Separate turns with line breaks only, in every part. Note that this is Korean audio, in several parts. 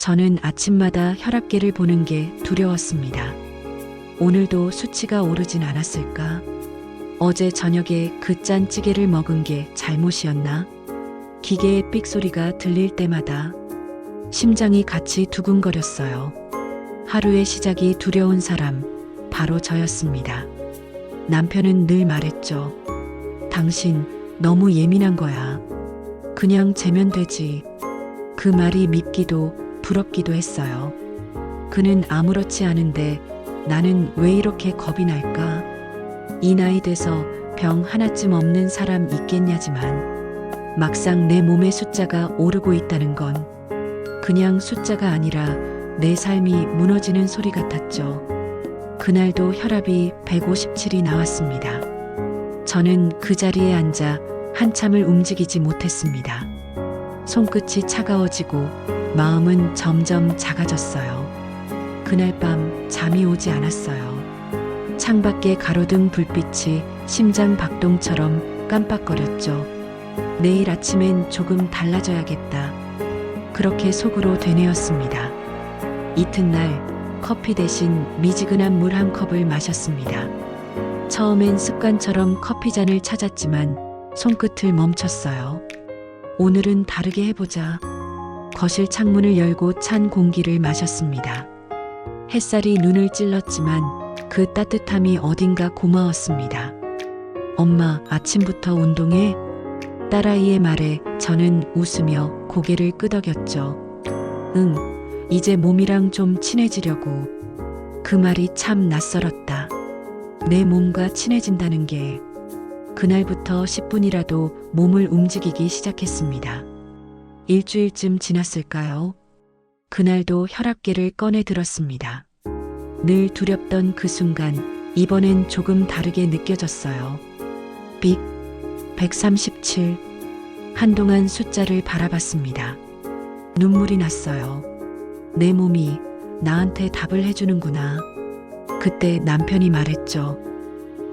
저는 아침마다 혈압계를 보는 게 두려웠습니다. 오늘도 수치가 오르진 않았을까? 어제 저녁에 그 짠 찌개를 먹은 게 잘못이었나? 기계의 삑 소리가 들릴 때마다 심장이 같이 두근거렸어요. 하루의 시작이 두려운 사람, 바로 저였습니다. 남편은 늘 말했죠. 당신 너무 예민한 거야. 그냥 재면 되지. 그 말이 밉기도 부럽기도 했어요. 그는 아무렇지 않은데 나는 왜 이렇게 겁이 날까? 이 나이 돼서 병 하나쯤 없는 사람 있겠냐지만 막상 내 몸의 숫자가 오르고 있다는 건 그냥 숫자가 아니라 내 삶이 무너지는 소리 같았죠. 그날도 혈압이 157이 나왔습니다. 저는 그 자리에 앉아 한참을 움직이지 못했습니다. 손끝이 차가워지고 마음은 점점 작아졌어요. 그날 밤 잠이 오지 않았어요. 창밖에 가로등 불빛이 심장 박동처럼 깜빡거렸죠. 내일 아침엔 조금 달라져야겠다. 그렇게 속으로 되뇌었습니다. 이튿날 커피 대신 미지근한 물 한 컵을 마셨습니다. 처음엔 습관처럼 커피잔을 찾았지만 손끝을 멈췄어요. 오늘은 다르게 해보자. 거실 창문을 열고 찬 공기를 마셨습니다. 햇살이 눈을 찔렀지만 그 따뜻함이 어딘가 고마웠습니다. 엄마, 아침부터 운동해? 딸아이의 말에 저는 웃으며 고개를 끄덕였죠. 응, 이제 몸이랑 좀 친해지려고. 그 말이 참 낯설었다. 내 몸과 친해진다는 게. 그날부터 10분이라도 몸을 움직이기 시작했습니다. 일주일쯤 지났을까요? 그날도 혈압계를 꺼내 들었습니다. 늘 두렵던 그 순간, 이번엔 조금 다르게 느껴졌어요. 빅 137. 한동안 숫자를 바라봤습니다. 눈물이 났어요. 내 몸이 나한테 답을 해주는구나. 그때 남편이 말했죠.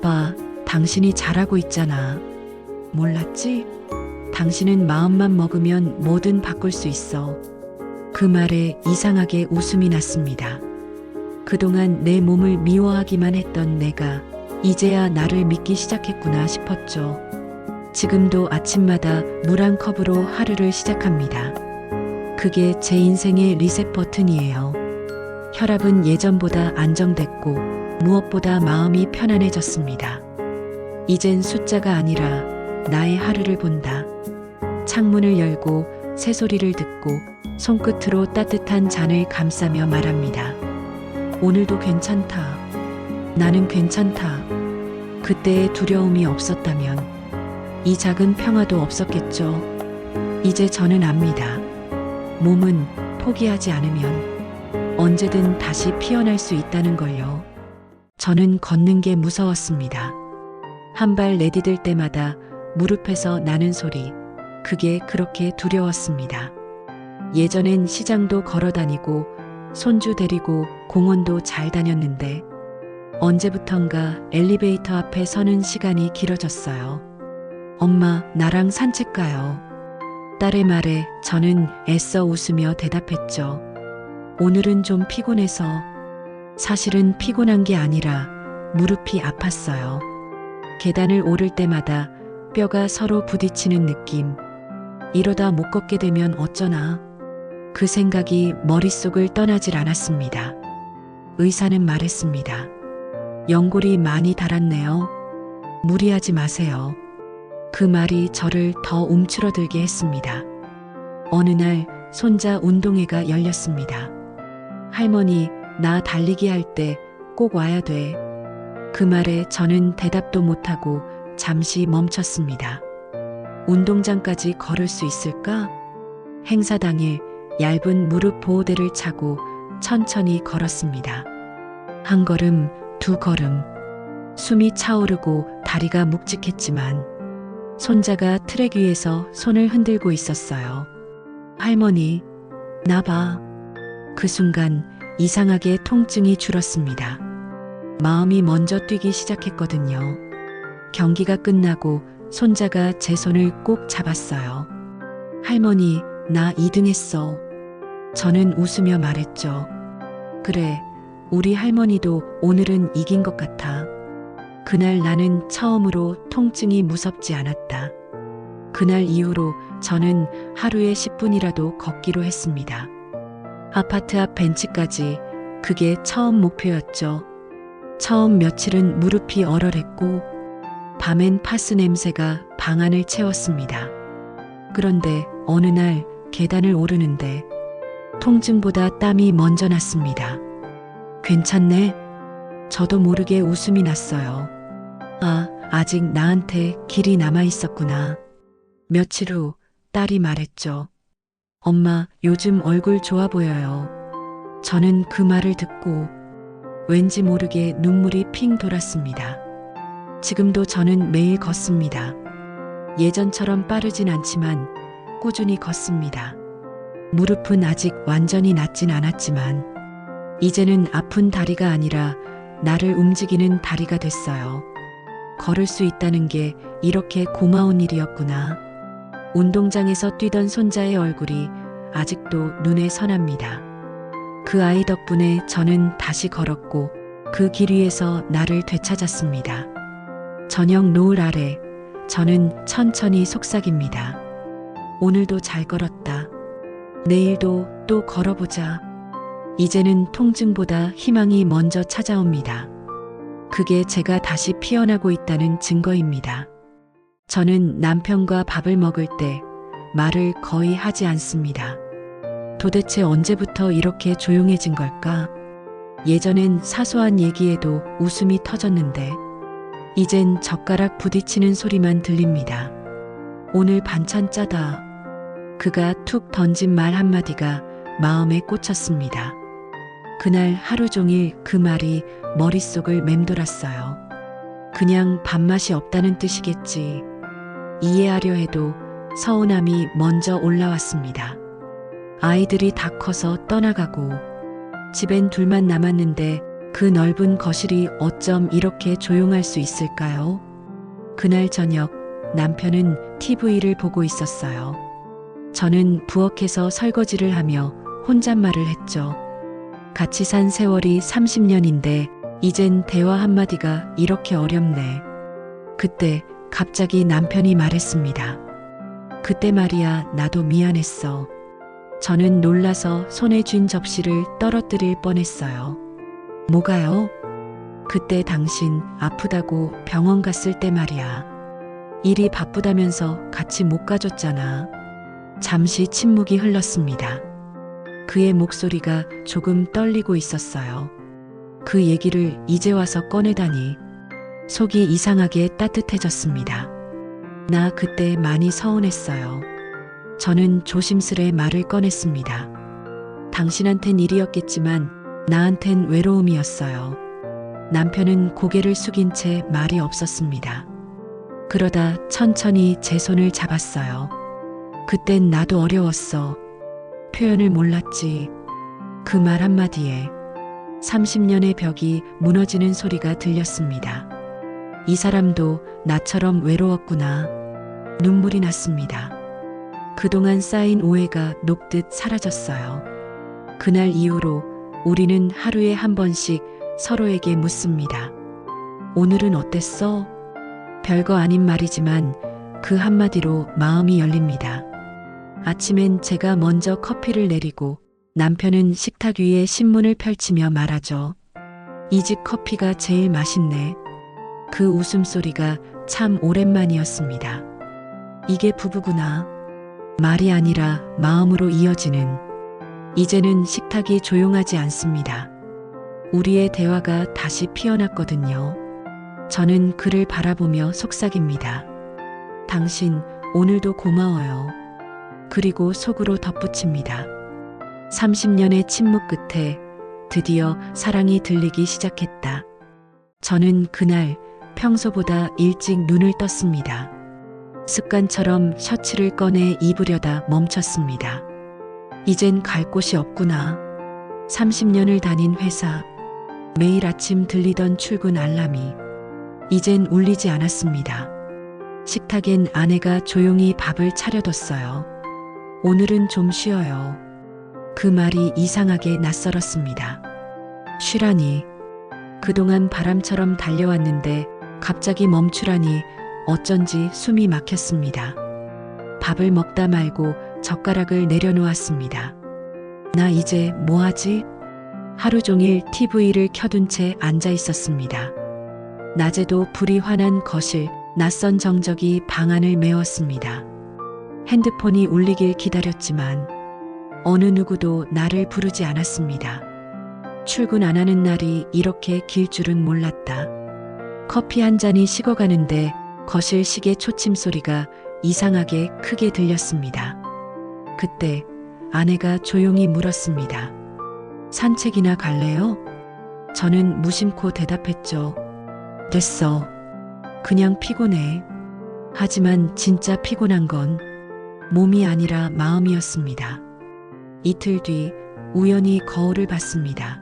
봐, 당신이 잘하고 있잖아. 몰랐지? 당신은 마음만 먹으면 뭐든 바꿀 수 있어. 그 말에 이상하게 웃음이 났습니다. 그동안 내 몸을 미워하기만 했던 내가 이제야 나를 믿기 시작했구나 싶었죠. 지금도 아침마다 물 한 컵으로 하루를 시작합니다. 그게 제 인생의 리셋 버튼이에요. 혈압은 예전보다 안정됐고 무엇보다 마음이 편안해졌습니다. 이젠 숫자가 아니라 나의 하루를 본다. 창문을 열고 새소리를 듣고 손끝으로 따뜻한 잔을 감싸며 말합니다. 오늘도 괜찮다. 나는 괜찮다. 그때의 두려움이 없었다면 이 작은 평화도 없었겠죠. 이제 저는 압니다. 몸은 포기하지 않으면 언제든 다시 피어날 수 있다는 걸요. 저는 걷는 게 무서웠습니다. 한 발 내디딜 때마다 무릎에서 나는 소리, 그게 그렇게 두려웠습니다. 예전엔 시장도 걸어 다니고 손주 데리고 공원도 잘 다녔는데 언제부턴가 엘리베이터 앞에 서는 시간이 길어졌어요. 엄마, 나랑 산책 가요. 딸의 말에 저는 애써 웃으며 대답했죠. 오늘은 좀 피곤해서. 사실은 피곤한 게 아니라 무릎이 아팠어요. 계단을 오를 때마다 뼈가 서로 부딪히는 느낌. 이러다 못 걷게 되면 어쩌나. 그 생각이 머릿속을 떠나질 않았습니다. 의사는 말했습니다. 연골이 많이 닳았네요. 무리하지 마세요. 그 말이 저를 더 움츠러들게 했습니다. 어느 날 손자 운동회가 열렸습니다. 할머니, 나 달리기 할 때 꼭 와야 돼. 그 말에 저는 대답도 못하고 잠시 멈췄습니다. 운동장까지 걸을 수 있을까? 행사 당일 얇은 무릎 보호대를 차고 천천히 걸었습니다. 한 걸음, 두 걸음. 숨이 차오르고 다리가 묵직했지만 손자가 트랙 위에서 손을 흔들고 있었어요. 할머니, 나 봐. 그 순간 이상하게 통증이 줄었습니다. 마음이 먼저 뛰기 시작했거든요. 경기가 끝나고 손자가 제 손을 꼭 잡았어요. 할머니, 나 2등 했어. 저는 웃으며 말했죠. 그래, 우리 할머니도 오늘은 이긴 것 같아. 그날 나는 처음으로 통증이 무섭지 않았다. 그날 이후로 저는 하루에 10분이라도 걷기로 했습니다. 아파트 앞 벤치까지. 그게 처음 목표였죠. 처음 며칠은 무릎이 얼얼했고 밤엔 파스 냄새가 방 안을 채웠습니다. 그런데 어느 날 계단을 오르는데 통증보다 땀이 먼저 났습니다. 괜찮네? 저도 모르게 웃음이 났어요. 아, 아직 나한테 길이 남아 있었구나. 며칠 후 딸이 말했죠. 엄마, 요즘 얼굴 좋아 보여요. 저는 그 말을 듣고 왠지 모르게 눈물이 핑 돌았습니다. 지금도 저는 매일 걷습니다. 예전처럼 빠르진 않지만 꾸준히 걷습니다. 무릎은 아직 완전히 낫진 않았지만 이제는 아픈 다리가 아니라 나를 움직이는 다리가 됐어요. 걸을 수 있다는 게 이렇게 고마운 일이었구나. 운동장에서 뛰던 손자의 얼굴이 아직도 눈에 선합니다. 그 아이 덕분에 저는 다시 걸었고 그 길 위에서 나를 되찾았습니다. 저녁 노을 아래 저는 천천히 속삭입니다. 오늘도 잘 걸었다. 내일도 또 걸어보자. 이제는 통증보다 희망이 먼저 찾아옵니다. 그게 제가 다시 피어나고 있다는 증거입니다. 저는 남편과 밥을 먹을 때 말을 거의 하지 않습니다. 도대체 언제부터 이렇게 조용해진 걸까? 예전엔 사소한 얘기에도 웃음이 터졌는데 이젠 젓가락 부딪히는 소리만 들립니다. 오늘 반찬 짜다. 그가 툭 던진 말 한마디가 마음에 꽂혔습니다. 그날 하루 종일 그 말이 머릿속을 맴돌았어요. 그냥 밥맛이 없다는 뜻이겠지. 이해하려 해도 서운함이 먼저 올라왔습니다. 아이들이 다 커서 떠나가고 집엔 둘만 남았는데 그 넓은 거실이 어쩜 이렇게 조용할 수 있을까요? 그날 저녁 남편은 TV를 보고 있었어요. 저는 부엌에서 설거지를 하며 혼잣말을 했죠. 같이 산 세월이 30년인데 이젠 대화 한마디가 이렇게 어렵네. 그때 갑자기 남편이 말했습니다. 그때 말이야, 나도 미안했어. 저는 놀라서 손에 쥔 접시를 떨어뜨릴 뻔했어요. 뭐가요? 그때 당신 아프다고 병원 갔을 때 말이야. 일이 바쁘다면서 같이 못 가줬잖아. 잠시 침묵이 흘렀습니다. 그의 목소리가 조금 떨리고 있었어요. 그 얘기를 이제 와서 꺼내다니 속이 이상하게 따뜻해졌습니다. 나 그때 많이 서운했어요. 저는 조심스레 말을 꺼냈습니다. 당신한텐 일이었겠지만 나한텐 외로움이었어요. 남편은 고개를 숙인 채 말이 없었습니다. 그러다 천천히 제 손을 잡았어요. 그땐 나도 어려웠어. 표현을 몰랐지. 그 말 한마디에 30년의 벽이 무너지는 소리가 들렸습니다. 이 사람도 나처럼 외로웠구나. 눈물이 났습니다. 그동안 쌓인 오해가 녹듯 사라졌어요. 그날 이후로 우리는 하루에 한 번씩 서로에게 묻습니다. 오늘은 어땠어? 별거 아닌 말이지만 그 한마디로 마음이 열립니다. 아침엔 제가 먼저 커피를 내리고 남편은 식탁 위에 신문을 펼치며 말하죠. 이 집 커피가 제일 맛있네. 그 웃음소리가 참 오랜만이었습니다. 이게 부부구나. 말이 아니라 마음으로 이어지는. 이제는 식탁이 조용하지 않습니다. 우리의 대화가 다시 피어났거든요. 저는 그를 바라보며 속삭입니다. 당신 오늘도 고마워요. 그리고 속으로 덧붙입니다. 30년의 침묵 끝에 드디어 사랑이 들리기 시작했다. 저는 그날 평소보다 일찍 눈을 떴습니다. 습관처럼 셔츠를 꺼내 입으려다 멈췄습니다. 이젠 갈 곳이 없구나. 30년을 다닌 회사, 매일 아침 들리던 출근 알람이 이젠 울리지 않았습니다. 식탁엔 아내가 조용히 밥을 차려뒀어요. 오늘은 좀 쉬어요. 그 말이 이상하게 낯설었습니다. 쉬라니. 그동안 바람처럼 달려왔는데 갑자기 멈추라니 어쩐지 숨이 막혔습니다. 밥을 먹다 말고 젓가락을 내려놓았습니다. 나 이제 뭐 하지? 하루 종일 TV를 켜둔 채 앉아 있었습니다. 낮에도 불이 환한 거실, 낯선 정적이 방 안을 메웠습니다. 핸드폰이 울리길 기다렸지만 어느 누구도 나를 부르지 않았습니다. 출근 안 하는 날이 이렇게 길 줄은 몰랐다. 커피 한 잔이 식어가는데 거실 시계 초침 소리가 이상하게 크게 들렸습니다. 그때 아내가 조용히 물었습니다. 산책이나 갈래요? 저는 무심코 대답했죠. 됐어. 그냥 피곤해. 하지만 진짜 피곤한 건 몸이 아니라 마음이었습니다. 이틀 뒤 우연히 거울을 봤습니다.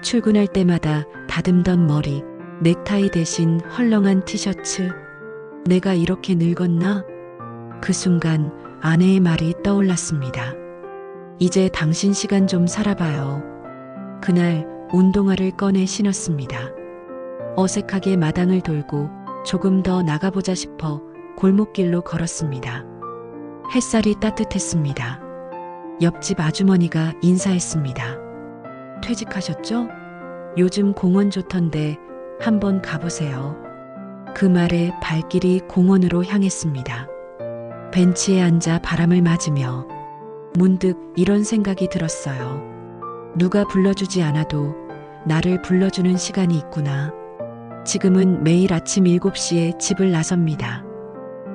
출근할 때마다 다듬던 머리, 넥타이 대신 헐렁한 티셔츠. 내가 이렇게 늙었나? 그 순간 아내의 말이 떠올랐습니다. 이제 당신 시간 좀 살아봐요. 그날 운동화를 꺼내 신었습니다. 어색하게 마당을 돌고 조금 더 나가보자 싶어 골목길로 걸었습니다. 햇살이 따뜻했습니다. 옆집 아주머니가 인사했습니다. 퇴직하셨죠? 요즘 공원 좋던데 한번 가보세요. 그 말에 발길이 공원으로 향했습니다. 벤치에 앉아 바람을 맞으며 문득 이런 생각이 들었어요. 누가 불러주지 않아도 나를 불러주는 시간이 있구나. 지금은 매일 아침 7시에 집을 나섭니다.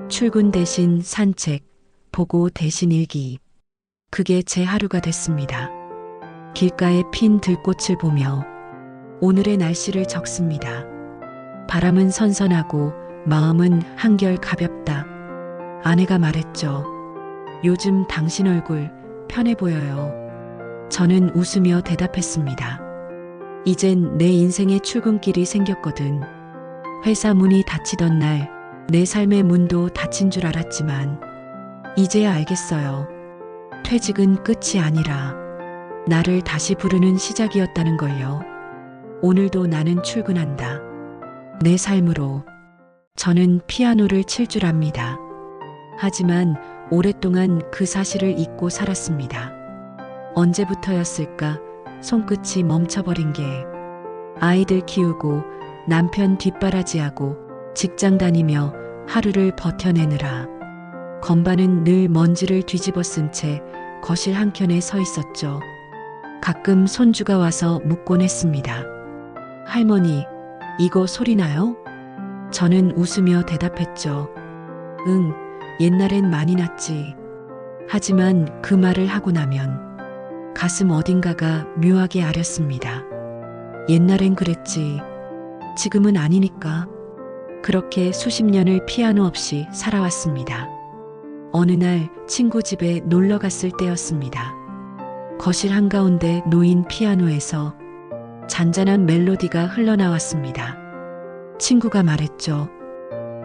출근 대신 산책, 보고 대신 일기. 그게 제 하루가 됐습니다. 길가에 핀 들꽃을 보며 오늘의 날씨를 적습니다. 바람은 선선하고 마음은 한결 가볍다. 아내가 말했죠. 요즘 당신 얼굴 편해 보여요. 저는 웃으며 대답했습니다. 이젠 내 인생의 출근길이 생겼거든. 회사 문이 닫히던 날 내 삶의 문도 닫힌 줄 알았지만 이제야 알겠어요. 퇴직은 끝이 아니라 나를 다시 부르는 시작이었다는 걸요. 오늘도 나는 출근한다. 내 삶으로. 저는 피아노를 칠 줄 압니다. 하지만 오랫동안 그 사실을 잊고 살았습니다. 언제부터였을까 손끝이 멈춰버린 게. 아이들 키우고 남편 뒷바라지하고 직장 다니며 하루를 버텨내느라 건반은 늘 먼지를 뒤집어 쓴 채 거실 한켠에 서 있었죠. 가끔 손주가 와서 묻곤 했습니다. 할머니, 이거 소리 나요? 저는 웃으며 대답했죠. 응, 옛날엔 많이 났지. 하지만 그 말을 하고 나면 가슴 어딘가가 묘하게 아렸습니다. 옛날엔 그랬지. 지금은 아니니까. 그렇게 수십 년을 피아노 없이 살아왔습니다. 어느 날 친구 집에 놀러 갔을 때였습니다. 거실 한가운데 놓인 피아노에서 잔잔한 멜로디가 흘러나왔습니다. 친구가 말했죠.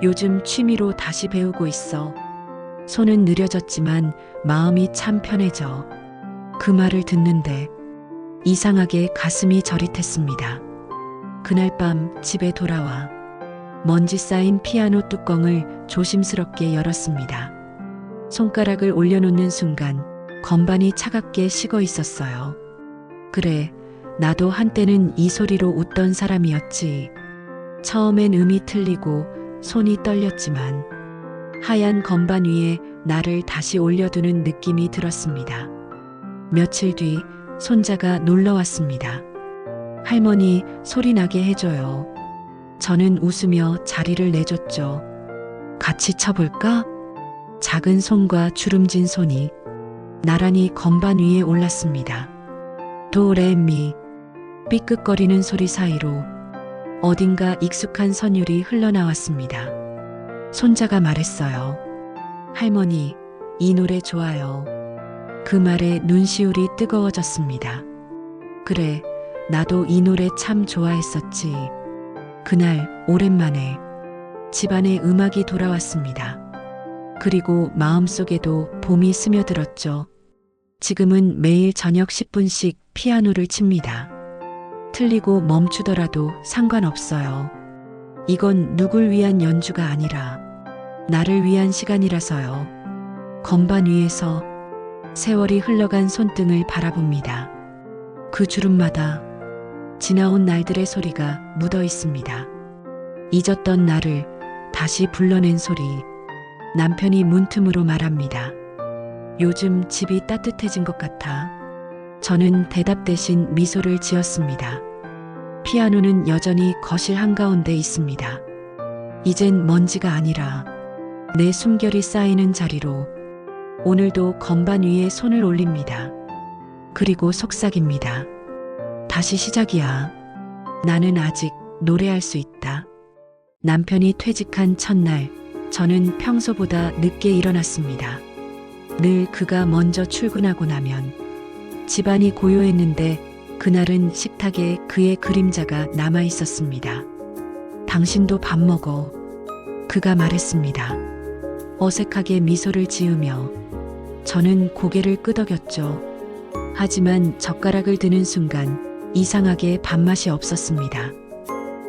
요즘 취미로 다시 배우고 있어. 손은 느려졌지만 마음이 참 편해져. 그 말을 듣는데 이상하게 가슴이 저릿했습니다. 그날 밤 집에 돌아와 먼지 쌓인 피아노 뚜껑을 조심스럽게 열었습니다. 손가락을 올려놓는 순간 건반이 차갑게 식어 있었어요. 그래, 나도 한때는 이 소리로 웃던 사람이었지. 처음엔 음이 틀리고 손이 떨렸지만 하얀 건반 위에 나를 다시 올려두는 느낌이 들었습니다. 며칠 뒤 손자가 놀러 왔습니다. 할머니, 소리 나게 해줘요. 저는 웃으며 자리를 내줬죠. 같이 쳐볼까? 작은 손과 주름진 손이 나란히 건반 위에 올랐습니다. 도, 레, 미. 삐끗거리는 소리 사이로 어딘가 익숙한 선율이 흘러나왔습니다. 손자가 말했어요. 할머니, 이 노래 좋아요. 그 말에 눈시울이 뜨거워졌습니다. 그래, 나도 이 노래 참 좋아했었지. 그날 오랜만에 집안에 음악이 돌아왔습니다. 그리고 마음속에도 봄이 스며들었죠. 지금은 매일 저녁 10분씩 피아노를 칩니다. 틀리고 멈추더라도 상관없어요. 이건 누굴 위한 연주가 아니라 나를 위한 시간이라서요. 건반 위에서 세월이 흘러간 손등을 바라봅니다. 그 주름마다 지나온 날들의 소리가 묻어 있습니다. 잊었던 나를 다시 불러낸 소리. 남편이 문틈으로 말합니다. 요즘 집이 따뜻해진 것 같아. 저는 대답 대신 미소를 지었습니다. 피아노는 여전히 거실 한가운데 있습니다. 이젠 먼지가 아니라 내 숨결이 쌓이는 자리로 오늘도 건반 위에 손을 올립니다. 그리고 속삭입니다. 다시 시작이야. 나는 아직 노래할 수 있다. 남편이 퇴직한 첫날, 저는 평소보다 늦게 일어났습니다. 늘 그가 먼저 출근하고 나면 집안이 고요했는데 그날은 식탁에 그의 그림자가 남아 있었습니다. 당신도 밥 먹어. 그가 말했습니다. 어색하게 미소를 지으며 저는 고개를 끄덕였죠. 하지만 젓가락을 드는 순간 이상하게 밥맛이 없었습니다.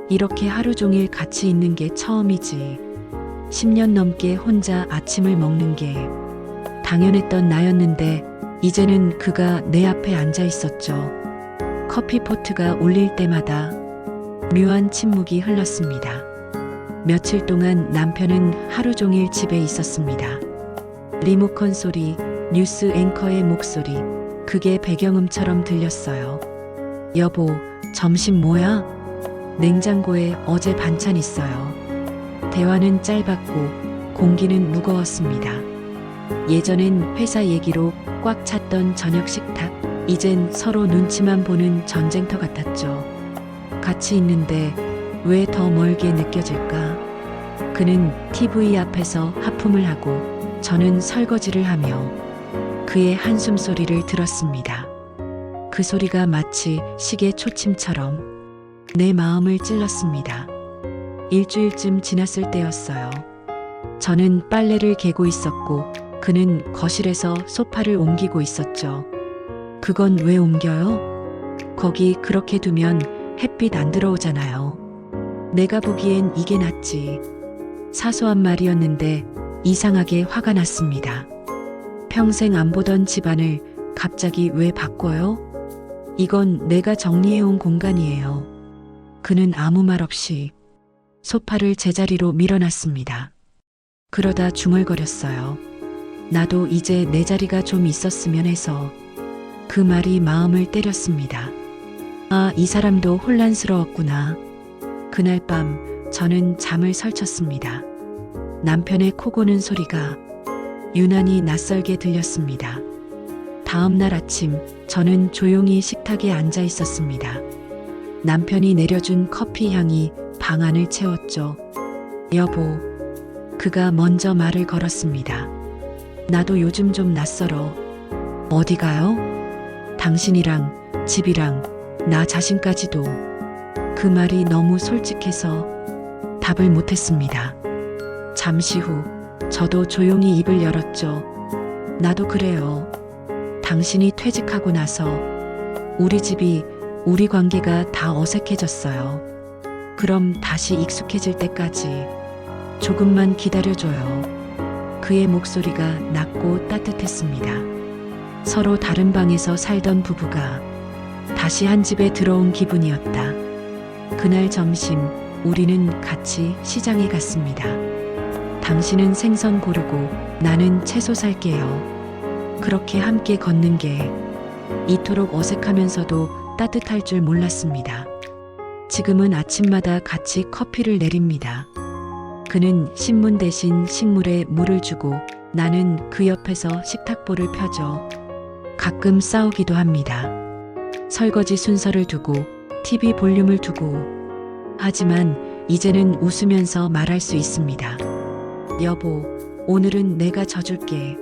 이렇게 하루 종일 같이 있는 게 처음이지. 10년 넘게 혼자 아침을 먹는 게 당연했던 나였는데 이제는 그가 내 앞에 앉아 있었죠. 커피 포트가 울릴 때마다 묘한 침묵이 흘렀습니다. 며칠 동안 남편은 하루 종일 집에 있었습니다. 리모컨 소리, 뉴스 앵커의 목소리, 그게 배경음처럼 들렸어요. 여보, 점심 뭐야? 냉장고에 어제 반찬 있어요. 대화는 짧았고 공기는 무거웠습니다. 예전엔 회사 얘기로 꽉 찼던 저녁 식탁, 이젠 서로 눈치만 보는 전쟁터 같았죠. 같이 있는데 왜 더 멀게 느껴질까? 그는 TV 앞에서 하품을 하고 저는 설거지를 하며 그의 한숨 소리를 들었습니다. 그 소리가 마치 시계 초침처럼 내 마음을 찔렀습니다. 일주일쯤 지났을 때였어요. 저는 빨래를 개고 있었고 그는 거실에서 소파를 옮기고 있었죠. 그건 왜 옮겨요? 거기 그렇게 두면 햇빛 안 들어오잖아요. 내가 보기엔 이게 낫지. 사소한 말이었는데 이상하게 화가 났습니다. 평생 안 보던 집안을 갑자기 왜 바꿔요? 이건 내가 정리해온 공간이에요. 그는 아무 말 없이 소파를 제자리로 밀어놨습니다. 그러다 중얼거렸어요. 나도 이제 내 자리가 좀 있었으면 해서. 그 말이 마음을 때렸습니다. 아, 이 사람도 혼란스러웠구나. 그날 밤 저는 잠을 설쳤습니다. 남편의 코 고는 소리가 유난히 낯설게 들렸습니다. 다음 날 아침 저는 조용히 식탁에 앉아 있었습니다. 남편이 내려준 커피 향이 방 안을 채웠죠. 여보, 그가 먼저 말을 걸었습니다. 나도 요즘 좀 낯설어. 어디 가요? 당신이랑 집이랑 나 자신까지도. 그 말이 너무 솔직해서 답을 못했습니다. 잠시 후 저도 조용히 입을 열었죠. 나도 그래요. 당신이 퇴직하고 나서 우리 집이, 우리 관계가 다 어색해졌어요. 그럼 다시 익숙해질 때까지 조금만 기다려줘요. 그의 목소리가 낮고 따뜻했습니다. 서로 다른 방에서 살던 부부가 다시 한 집에 들어온 기분이었다. 그날 점심 우리는 같이 시장에 갔습니다. 당신은 생선 고르고 나는 채소 살게요. 그렇게 함께 걷는 게 이토록 어색하면서도 따뜻할 줄 몰랐습니다. 지금은 아침마다 같이 커피를 내립니다. 그는 신문 대신 식물에 물을 주고 나는 그 옆에서 식탁보를 펴죠. 가끔 싸우기도 합니다. 설거지 순서를 두고 TV 볼륨을 두고. 하지만 이제는 웃으면서 말할 수 있습니다. 여보, 오늘은 내가 져줄게.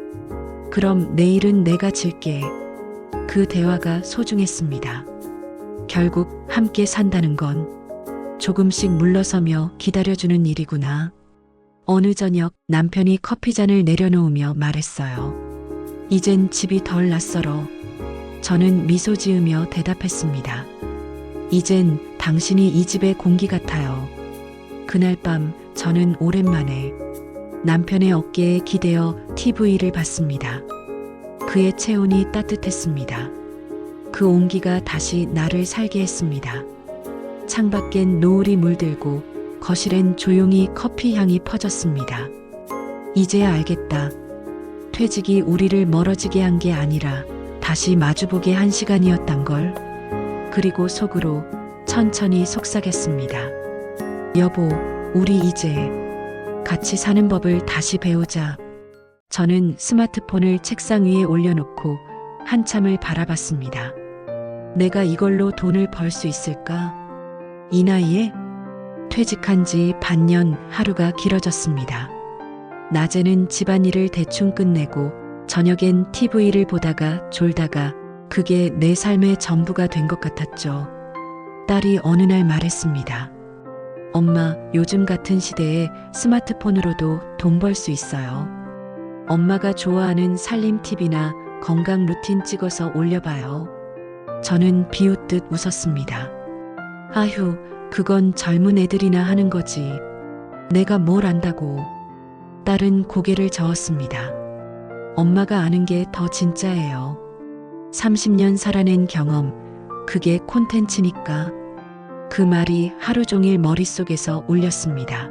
그럼 내일은 내가 질게. 그 대화가 소중했습니다. 결국 함께 산다는 건 조금씩 물러서며 기다려주는 일이구나. 어느 저녁 남편이 커피잔을 내려놓으며 말했어요. 이젠 집이 덜 낯설어. 저는 미소 지으며 대답했습니다. 이젠 당신이 이 집의 공기 같아요. 그날 밤 저는 오랜만에 남편의 어깨에 기대어 TV를 봤습니다. 그의 체온이 따뜻했습니다. 그 온기가 다시 나를 살게 했습니다. 창밖엔 노을이 물들고 거실엔 조용히 커피 향이 퍼졌습니다. 이제야 알겠다. 퇴직이 우리를 멀어지게 한 게 아니라 다시 마주보게 한 시간이었단 걸. 그리고 속으로 천천히 속삭였습니다. 여보, 우리 이제 같이 사는 법을 다시 배우자. 저는 스마트폰을 책상 위에 올려놓고 한참을 바라봤습니다. 내가 이걸로 돈을 벌 수 있을까? 이 나이에? 퇴직한 지 반년, 하루가 길어졌습니다. 낮에는 집안일을 대충 끝내고 저녁엔 TV를 보다가 졸다가 그게 내 삶의 전부가 된 것 같았죠. 딸이 어느 날 말했습니다. 엄마, 요즘 같은 시대에 스마트폰으로도 돈 벌 수 있어요. 엄마가 좋아하는 살림 팁이나 건강 루틴 찍어서 올려봐요. 저는 비웃듯 웃었습니다. 아휴, 그건 젊은 애들이나 하는 거지. 내가 뭘 안다고. 딸은 고개를 저었습니다. 엄마가 아는 게 더 진짜예요. 30년 살아낸 경험, 그게 콘텐츠니까. 그 말이 하루 종일 머릿속에서 울렸습니다.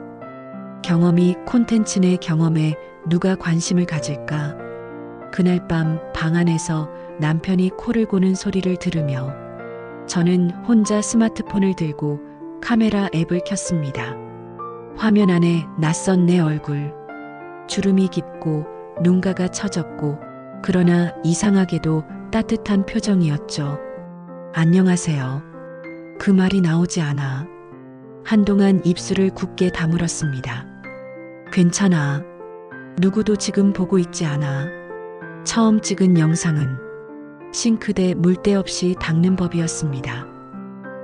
경험이 콘텐츠네. 경험에 누가 관심을 가질까? 그날 밤 방 안에서 남편이 코를 고는 소리를 들으며 저는 혼자 스마트폰을 들고 카메라 앱을 켰습니다. 화면 안에 낯선 내 얼굴. 주름이 깊고 눈가가 처졌고 그러나 이상하게도 따뜻한 표정이었죠. 안녕하세요. 그 말이 나오지 않아. 한동안 입술을 굳게 다물었습니다. 괜찮아. 누구도 지금 보고 있지 않아. 처음 찍은 영상은 싱크대 물때 없이 닦는 법이었습니다.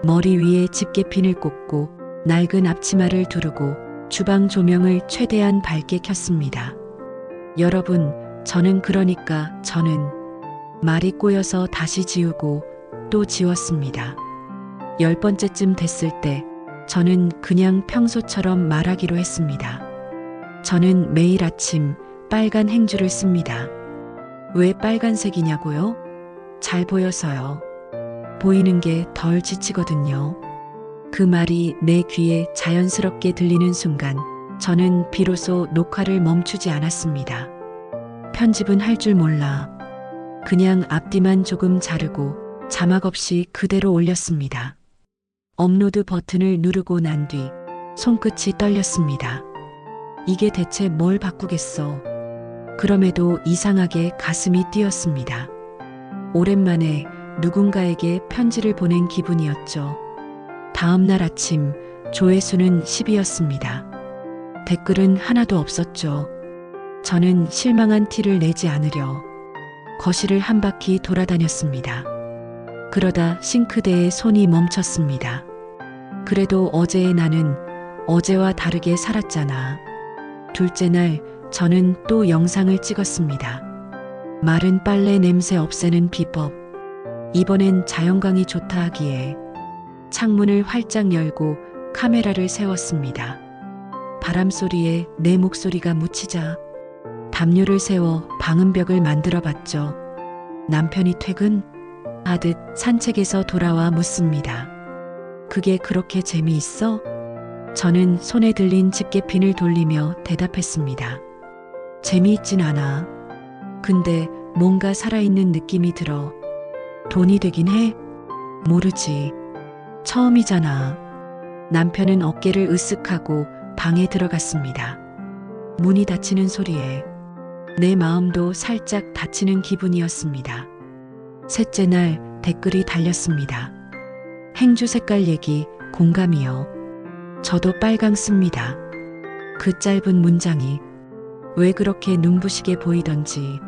머리 위에 집게핀을 꽂고 낡은 앞치마를 두르고 주방 조명을 최대한 밝게 켰습니다. 여러분, 저는 말이 꼬여서 다시 지우고 또 지웠습니다. 10번째쯤 됐을 때 저는 그냥 평소처럼 말하기로 했습니다. 저는 매일 아침 빨간 행주를 씁니다. 왜 빨간색이냐고요? 잘 보여서요. 보이는 게 덜 지치거든요. 그 말이 내 귀에 자연스럽게 들리는 순간 저는 비로소 녹화를 멈추지 않았습니다. 편집은 할 줄 몰라. 그냥 앞뒤만 조금 자르고 자막 없이 그대로 올렸습니다. 업로드 버튼을 누르고 난 뒤 손끝이 떨렸습니다. 이게 대체 뭘 바꾸겠어. 그럼에도 이상하게 가슴이 뛰었습니다. 오랜만에 누군가에게 편지를 보낸 기분이었죠. 다음 날 아침 조회수는 10이었습니다. 댓글은 하나도 없었죠. 저는 실망한 티를 내지 않으려 거실을 한 바퀴 돌아다녔습니다. 그러다 싱크대에 손이 멈췄습니다. 그래도 어제의 나는 어제와 다르게 살았잖아. 둘째 날 저는 또 영상을 찍었습니다. 마른 빨래 냄새 없애는 비법. 이번엔 자연광이 좋다 하기에 창문을 활짝 열고 카메라를 세웠습니다. 바람 소리에 내 목소리가 묻히자 담요를 세워 방음벽을 만들어 봤죠. 남편이 퇴근하듯 산책에서 돌아와 묻습니다. 그게 그렇게 재미있어? 저는 손에 들린 집게핀을 돌리며 대답했습니다. 재미있진 않아. 근데 뭔가 살아있는 느낌이 들어. 돈이 되긴 해? 모르지. 처음이잖아. 남편은 어깨를 으쓱하고 방에 들어갔습니다. 문이 닫히는 소리에 내 마음도 살짝 다치는 기분이었습니다. 셋째 날 댓글이 달렸습니다. 행주 색깔 얘기 공감이요. 저도 빨강 씁니다. 그 짧은 문장이 왜 그렇게 눈부시게 보이던지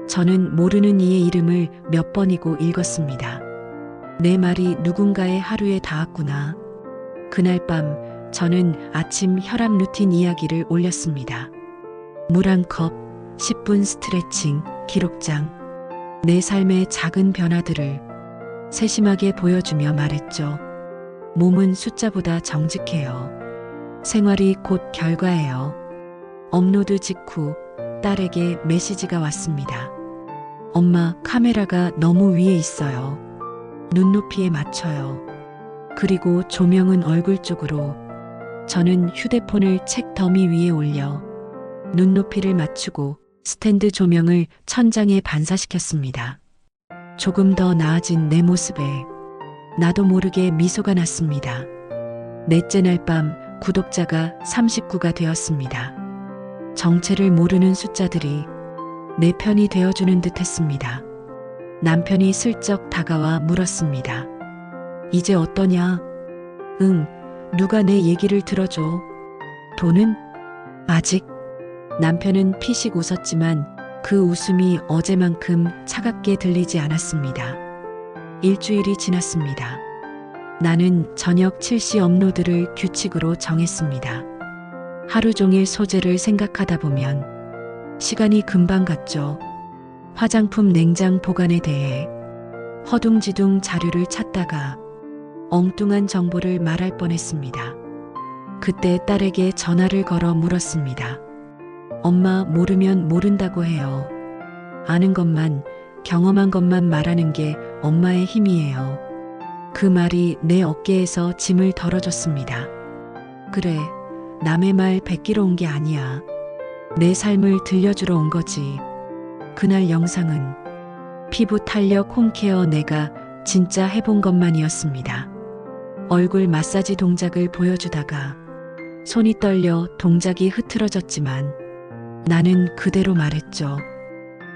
저는 모르는 이의 이름을 몇 번이고 읽었습니다. 내 말이 누군가의 하루에 닿았구나. 그날 밤 저는 아침 혈압 루틴 이야기를 올렸습니다. 물 한 컵, 10분 스트레칭, 기록장. 내 삶의 작은 변화들을 세심하게 보여주며 말했죠. 몸은 숫자보다 정직해요. 생활이 곧 결과예요. 업로드 직후 딸에게 메시지가 왔습니다. 엄마, 카메라가 너무 위에 있어요. 눈높이에 맞춰요. 그리고 조명은 얼굴 쪽으로. 저는 휴대폰을 책 더미 위에 올려 눈높이를 맞추고 스탠드 조명을 천장에 반사시켰습니다. 조금 더 나아진 내 모습에 나도 모르게 미소가 났습니다. 넷째 날 밤 구독자가 39가 되었습니다. 정체를 모르는 숫자들이 내 편이 되어주는 듯 했습니다. 남편이 슬쩍 다가와 물었습니다. 이제 어떠냐? 응, 누가 내 얘기를 들어줘? 돈은? 아직? 남편은 피식 웃었지만 그 웃음이 어제만큼 차갑게 들리지 않았습니다. 일주일이 지났습니다. 나는 저녁 7시 업로드를 규칙으로 정했습니다. 하루 종일 소재를 생각하다 보면 시간이 금방 갔죠. 화장품 냉장 보관에 대해 허둥지둥 자료를 찾다가 엉뚱한 정보를 말할 뻔했습니다. 그때 딸에게 전화를 걸어 물었습니다. 엄마, 모르면 모른다고 해요. 아는 것만, 경험한 것만 말하는 게 엄마의 힘이에요. 그 말이 내 어깨에서 짐을 덜어줬습니다. 그래, 남의 말 베끼러 온 게 아니야. 내 삶을 들려주러 온 거지. 그날 영상은 피부 탄력 홈케어 내가 진짜 해본 것만이었습니다. 얼굴 마사지 동작을 보여주다가 손이 떨려 동작이 흐트러졌지만 나는 그대로 말했죠.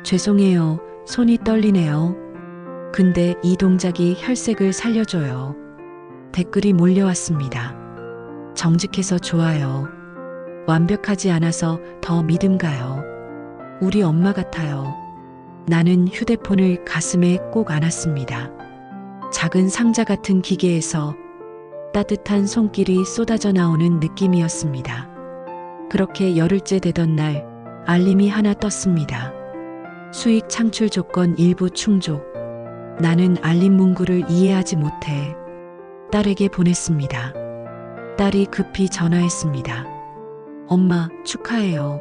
죄송해요. 손이 떨리네요. 근데 이 동작이 혈색을 살려줘요. 댓글이 몰려왔습니다. 정직해서 좋아요. 완벽하지 않아서 더 믿음 가요. 우리 엄마 같아요. 나는 휴대폰을 가슴에 꼭 안았습니다. 작은 상자 같은 기계에서 따뜻한 손길이 쏟아져 나오는 느낌이었습니다. 그렇게 열흘째 되던 날 알림이 하나 떴습니다. 수익 창출 조건 일부 충족. 나는 알림 문구를 이해하지 못해 딸에게 보냈습니다. 딸이 급히 전화했습니다. 엄마, 축하해요.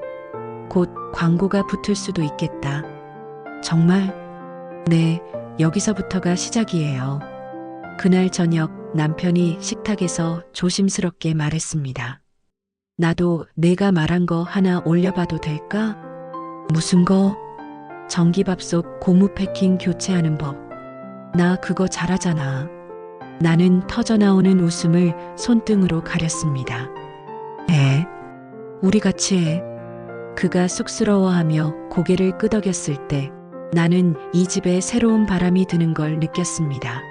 곧 광고가 붙을 수도 있겠다. 정말? 네, 여기서부터가 시작이에요. 그날 저녁 남편이 식탁에서 조심스럽게 말했습니다. 나도 내가 말한 거 하나 올려봐도 될까? 무슨 거? 전기밥솥 고무 패킹 교체하는 법. 나 그거 잘하잖아. 나는 터져나오는 웃음을 손등으로 가렸습니다. 에? 우리 같이 해. 그가 쑥스러워하며 고개를 끄덕였을 때 나는 이 집에 새로운 바람이 드는 걸 느꼈습니다.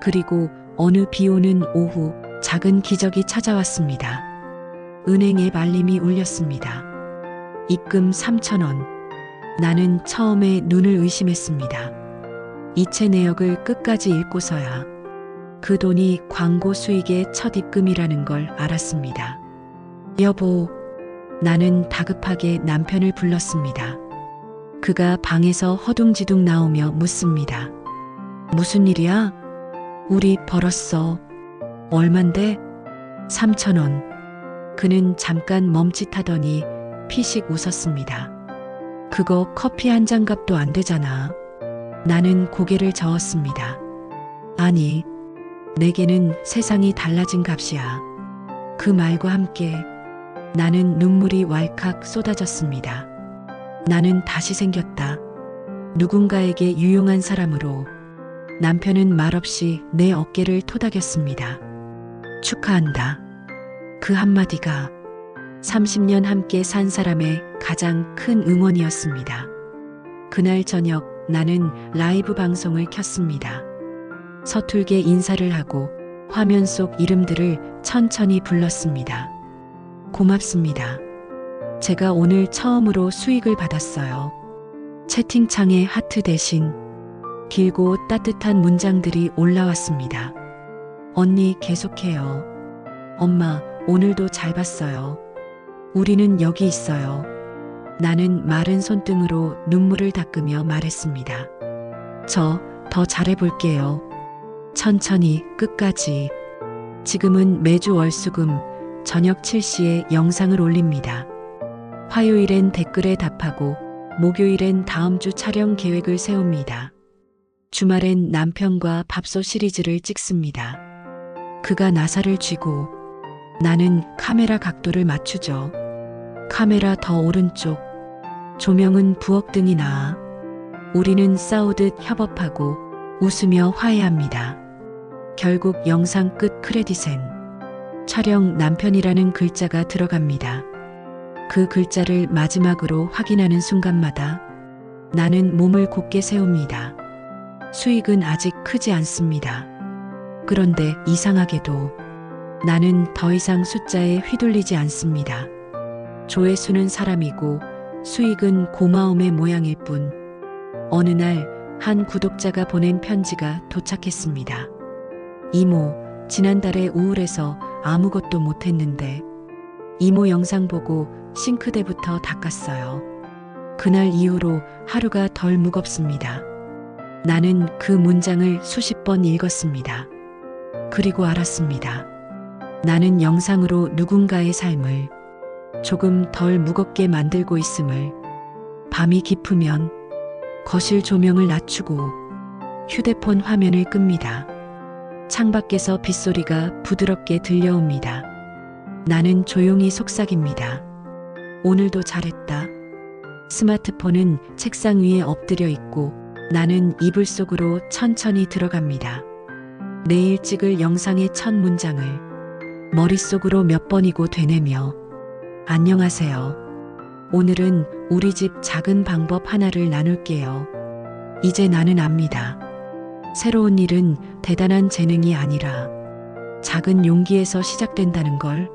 그리고 어느 비 오는 오후 작은 기적이 찾아왔습니다. 은행 앱 알림이 울렸습니다. 입금 3,000원. 나는 처음에 눈을 의심했습니다. 이체 내역을 끝까지 읽고서야 그 돈이 광고 수익의 첫 입금이라는 걸 알았습니다. 여보, 나는 다급하게 남편을 불렀습니다. 그가 방에서 허둥지둥 나오며 묻습니다. 무슨 일이야? 우리 벌었어. 얼만데? 3,000원. 그는 잠깐 멈칫하더니 피식 웃었습니다. 그거 커피 한 잔 값도 안 되잖아. 나는 고개를 저었습니다. 아니, 내게는 세상이 달라진 값이야. 그 말과 함께 나는 눈물이 왈칵 쏟아졌습니다. 나는 다시 생겼다. 누군가에게 유용한 사람으로. 남편은 말없이 내 어깨를 토닥였습니다. 축하한다. 그 한마디가 30년 함께 산 사람의 가장 큰 응원이었습니다. 그날 저녁 나는 라이브 방송을 켰습니다. 서툴게 인사를 하고 화면 속 이름들을 천천히 불렀습니다. 고맙습니다. 제가 오늘 처음으로 수익을 받았어요. 채팅창에 하트 대신 길고 따뜻한 문장들이 올라왔습니다. 언니 계속해요. 엄마, 오늘도 잘 봤어요. 우리는 여기 있어요. 나는 마른 손등으로 눈물을 닦으며 말했습니다. 저 더 잘해볼게요. 천천히 끝까지. 지금은 매주 월수금 저녁 7시에 영상을 올립니다. 화요일엔 댓글에 답하고 목요일엔 다음 주 촬영 계획을 세웁니다. 주말엔 남편과 밥솥 시리즈를 찍습니다. 그가 나사를 쥐고 나는 카메라 각도를 맞추죠. 카메라 더 오른쪽. 조명은 부엌등이 나아. 우리는 싸우듯 협업하고 웃으며 화해합니다. 결국 영상 끝 크레딧엔 촬영 남편이라는 글자가 들어갑니다. 그 글자를 마지막으로 확인하는 순간마다 나는 몸을 곧게 세웁니다. 수익은 아직 크지 않습니다. 그런데 이상하게도 나는 더 이상 숫자에 휘둘리지 않습니다. 조회수는 사람이고 수익은 고마움의 모양일 뿐. 어느 날 한 구독자가 보낸 편지가 도착했습니다. 이모, 지난달에 우울해서 아무것도 못했는데 이모 영상 보고 싱크대부터 닦았어요. 그날 이후로 하루가 덜 무겁습니다. 나는 그 문장을 수십 번 읽었습니다. 그리고 알았습니다. 나는 영상으로 누군가의 삶을 조금 덜 무겁게 만들고 있음을. 밤이 깊으면 거실 조명을 낮추고 휴대폰 화면을 끕니다. 창밖에서 빗소리가 부드럽게 들려옵니다. 나는 조용히 속삭입니다. 오늘도 잘했다. 스마트폰은 책상 위에 엎드려 있고 나는 이불 속으로 천천히 들어갑니다. 내일 찍을 영상의 첫 문장을 머릿속으로 몇 번이고 되뇌며 안녕하세요. 오늘은 우리 집 작은 방법 하나를 나눌게요. 이제 나는 압니다. 새로운 일은 대단한 재능이 아니라 작은 용기에서 시작된다는 걸.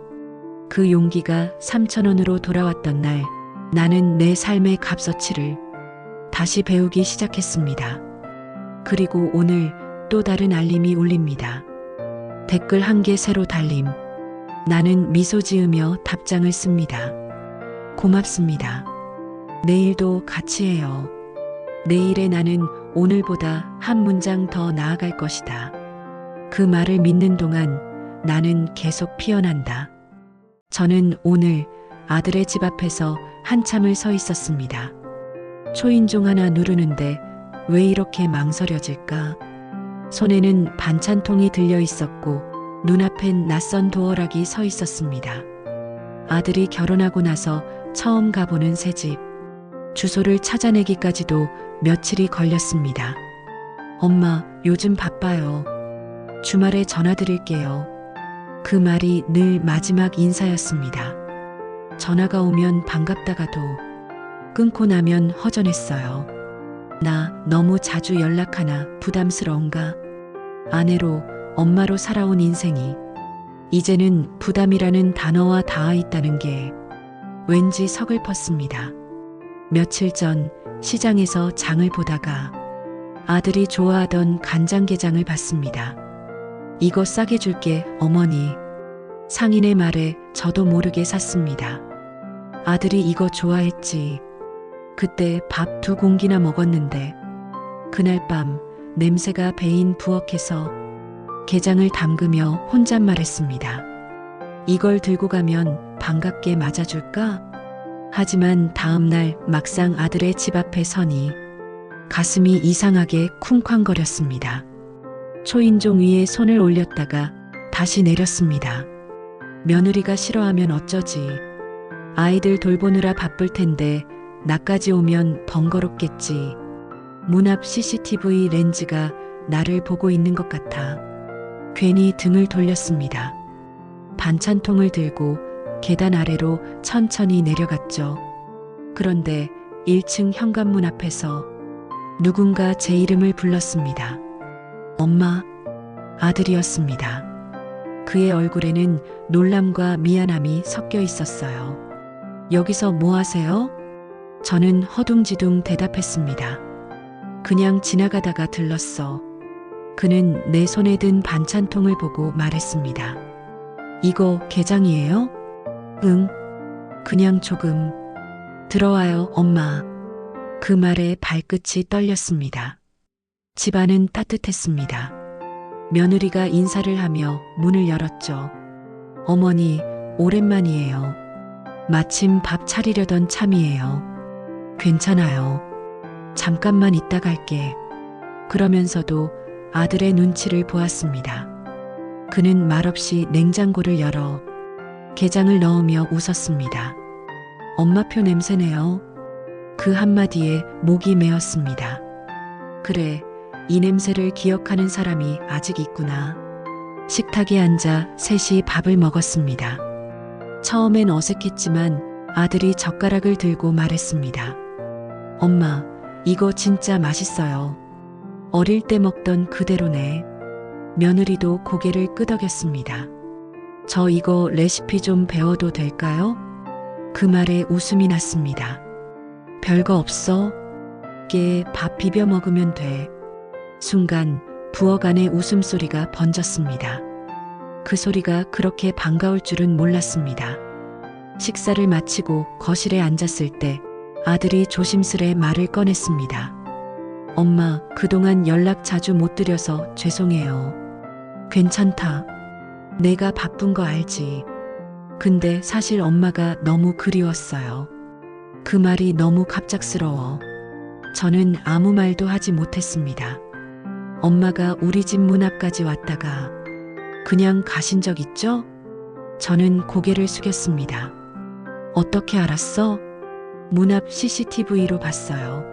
그 용기가 3,000원으로 돌아왔던 날 나는 내 삶의 값어치를 다시 배우기 시작했습니다. 그리고 오늘 또 다른 알림이 울립니다. 댓글 1개 새로 달림. 나는 미소 지으며 답장을 씁니다. 고맙습니다. 내일도 같이 해요. 내일의 나는 오늘보다 한 문장 더 나아갈 것이다. 그 말을 믿는 동안 나는 계속 피어난다. 저는 오늘 아들의 집 앞에서 한참을 서 있었습니다. 초인종 하나 누르는데 왜 이렇게 망설여질까? 손에는 반찬통이 들려 있었고 눈앞엔 낯선 도어락이 서 있었습니다. 아들이 결혼하고 나서 처음 가보는 새 집. 주소를 찾아내기까지도 며칠이 걸렸습니다. 엄마, 요즘 바빠요. 주말에 전화드릴게요. 그 말이 늘 마지막 인사였습니다. 전화가 오면 반갑다가도 끊고 나면 허전했어요. 나 너무 자주 연락하나 부담스러운가? 아내로, 엄마로 살아온 인생이 이제는 부담이라는 단어와 닿아 있다는 게 왠지 서글펐습니다. 며칠 전 시장에서 장을 보다가 아들이 좋아하던 간장게장을 봤습니다. 이거 싸게 줄게, 어머니. 상인의 말에 저도 모르게 샀습니다. 아들이 이거 좋아했지. 그때 밥 2공기나 먹었는데 그날 밤 냄새가 배인 부엌에서 게장을 담그며 혼잣말했습니다. 이걸 들고 가면 반갑게 맞아줄까? 하지만 다음 날 막상 아들의 집 앞에 서니 가슴이 이상하게 쿵쾅거렸습니다. 초인종 위에 손을 올렸다가 다시 내렸습니다. 며느리가 싫어하면 어쩌지? 아이들 돌보느라 바쁠 텐데 나까지 오면 번거롭겠지. 문 앞 CCTV 렌즈가 나를 보고 있는 것 같아 괜히 등을 돌렸습니다. 반찬통을 들고 계단 아래로 천천히 내려갔죠. 그런데 1층 현관문 앞에서 누군가 제 이름을 불렀습니다. 엄마, 아들이었습니다. 그의 얼굴에는 놀람과 미안함이 섞여 있었어요. 여기서 뭐 하세요? 저는 허둥지둥 대답했습니다. 그냥 지나가다가 들렀어. 그는 내 손에 든 반찬통을 보고 말했습니다. 이거 게장이에요? 응, 그냥 조금. 들어와요, 엄마. 그 말에 발끝이 떨렸습니다. 집안은 따뜻했습니다. 며느리가 인사를 하며 문을 열었죠. 어머니, 오랜만이에요. 마침 밥 차리려던 참이에요. 괜찮아요. 잠깐만 있다 갈게. 그러면서도 아들의 눈치를 보았습니다. 그는 말없이 냉장고를 열어 게장을 넣으며 웃었습니다. 엄마표 냄새네요. 그 한마디에 목이 메었습니다. 그래, 이 냄새를 기억하는 사람이 아직 있구나. 식탁에 앉아 셋이 밥을 먹었습니다. 처음엔 어색했지만 아들이 젓가락을 들고 말했습니다. 엄마, 이거 진짜 맛있어요. 어릴 때 먹던 그대로네. 며느리도 고개를 끄덕였습니다. 저 이거 레시피 좀 배워도 될까요? 그 말에 웃음이 났습니다. 별거 없어. 깨 밥 비벼 먹으면 돼. 순간 부엌 안에 웃음소리가 번졌습니다. 그 소리가 그렇게 반가울 줄은 몰랐습니다. 식사를 마치고 거실에 앉았을 때 아들이 조심스레 말을 꺼냈습니다. 엄마, 그동안 연락 자주 못 드려서 죄송해요. 괜찮다. 내가 바쁜 거 알지. 근데 사실 엄마가 너무 그리웠어요. 그 말이 너무 갑작스러워. 저는 아무 말도 하지 못했습니다. 엄마가 우리 집 문 앞까지 왔다가 그냥 가신 적 있죠? 저는 고개를 숙였습니다. 어떻게 알았어? 문 앞 CCTV로 봤어요.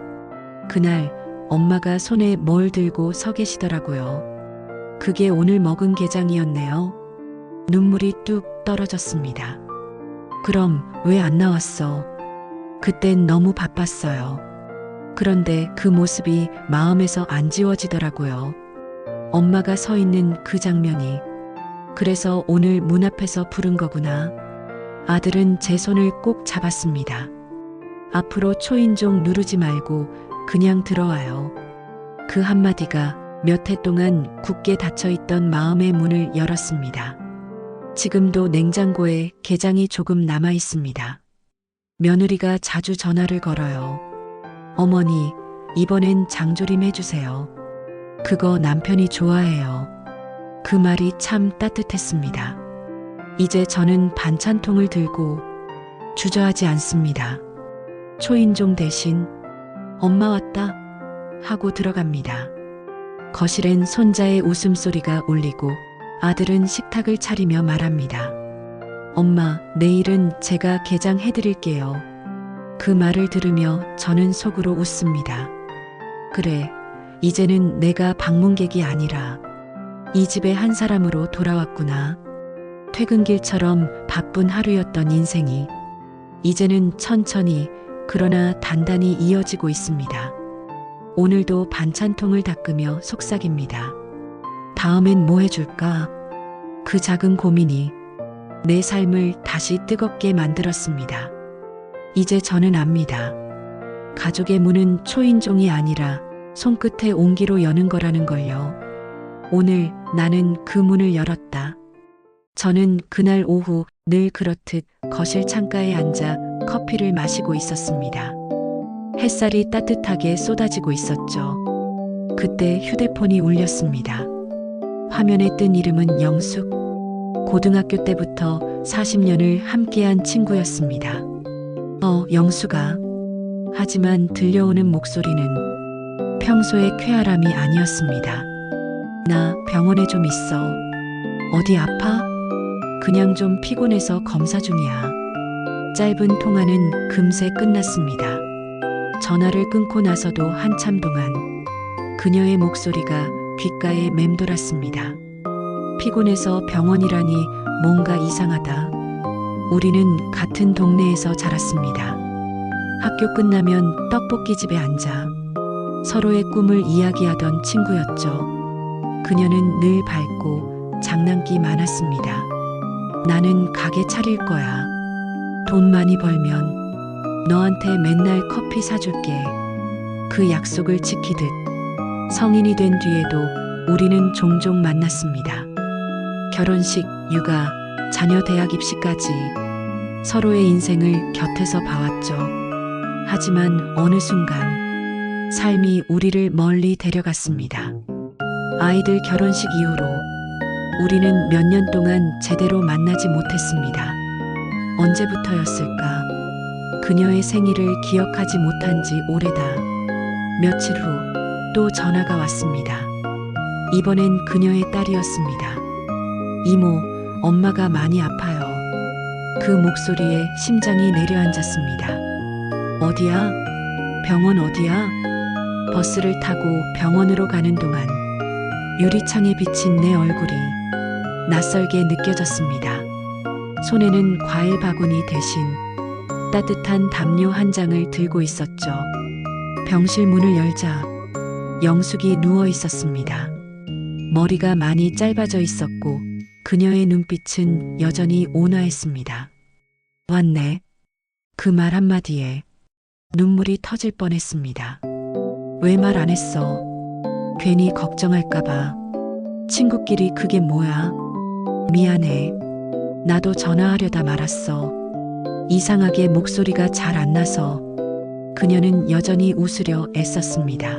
그날 엄마가 손에 뭘 들고 서 계시더라고요. 그게 오늘 먹은 게장이었네요. 눈물이 뚝 떨어졌습니다. 그럼 왜 안 나왔어? 그땐 너무 바빴어요. 그런데 그 모습이 마음에서 안 지워지더라고요. 엄마가 서 있는 그 장면이. 그래서 오늘 문 앞에서 부른 거구나. 아들은 제 손을 꼭 잡았습니다. 앞으로 초인종 누르지 말고 그냥 들어와요. 그 한마디가 몇 해 동안 굳게 닫혀있던 마음의 문을 열었습니다. 지금도 냉장고에 게장이 조금 남아 있습니다. 며느리가 자주 전화를 걸어요. 어머니, 이번엔 장조림 해주세요. 그거 남편이 좋아해요. 그 말이 참 따뜻했습니다. 이제 저는 반찬통을 들고 주저하지 않습니다. 초인종 대신 엄마 왔다 하고 들어갑니다. 거실엔 손자의 웃음소리가 울리고 아들은 식탁을 차리며 말합니다. 엄마, 내일은 제가 게장 해드릴게요. 그 말을 들으며 저는 속으로 웃습니다. 그래, 이제는 내가 방문객이 아니라 이 집의 한 사람으로 돌아왔구나. 퇴근길처럼 바쁜 하루였던 인생이 이제는 천천히 그러나 단단히 이어지고 있습니다. 오늘도 반찬통을 닦으며 속삭입니다. 다음엔 뭐 해줄까? 그 작은 고민이 내 삶을 다시 뜨겁게 만들었습니다. 이제 저는 압니다. 가족의 문은 초인종이 아니라 손끝의 온기로 여는 거라는 걸요. 오늘 나는 그 문을 열었다. 저는 그날 오후 늘 그렇듯 거실 창가에 앉아 커피를 마시고 있었습니다. 햇살이 따뜻하게 쏟아지고 있었죠. 그때 휴대폰이 울렸습니다. 화면에 뜬 이름은 영숙. 고등학교 때부터 40년을 함께한 친구였습니다. 영숙아. 하지만 들려오는 목소리는 평소의 쾌활함이 아니었습니다. 나 병원에 좀 있어. 어디 아파? 그냥 좀 피곤해서 검사 중이야. 짧은 통화는 금세 끝났습니다. 전화를 끊고 나서도 한참 동안 그녀의 목소리가 귓가에 맴돌았습니다. 피곤해서 병원이라니 뭔가 이상하다. 우리는 같은 동네에서 자랐습니다. 학교 끝나면 떡볶이집에 앉아 서로의 꿈을 이야기하던 친구였죠. 그녀는 늘 밝고 장난기 많았습니다. 나는 가게 차릴 거야. 돈 많이 벌면 너한테 맨날 커피 사줄게. 그 약속을 지키듯 성인이 된 뒤에도 우리는 종종 만났습니다. 결혼식, 육아, 자녀 대학 입시까지 서로의 인생을 곁에서 봐왔죠. 하지만 어느 순간 삶이 우리를 멀리 데려갔습니다. 아이들 결혼식 이후로 우리는 몇 년 동안 제대로 만나지 못했습니다. 언제부터였을까? 그녀의 생일을 기억하지 못한 지 오래다. 며칠 후 또 전화가 왔습니다. 이번엔 그녀의 딸이었습니다. 이모, 엄마가 많이 아파요. 그 목소리에 심장이 내려앉았습니다. 어디야? 병원 어디야? 버스를 타고 병원으로 가는 동안 유리창에 비친 내 얼굴이 낯설게 느껴졌습니다. 손에는 과일 바구니 대신 따뜻한 담요 한 장을 들고 있었죠. 병실 문을 열자 영숙이 누워 있었습니다. 머리가 많이 짧아져 있었고 그녀의 눈빛은 여전히 온화했습니다. 왔네. 그 말 한마디에 눈물이 터질 뻔했습니다. 왜 말 안 했어? 괜히 걱정할까봐. 친구끼리 그게 뭐야? 미안해. 나도 전화하려다 말았어. 이상하게 목소리가 잘 안 나서 그녀는 여전히 웃으려 애썼습니다.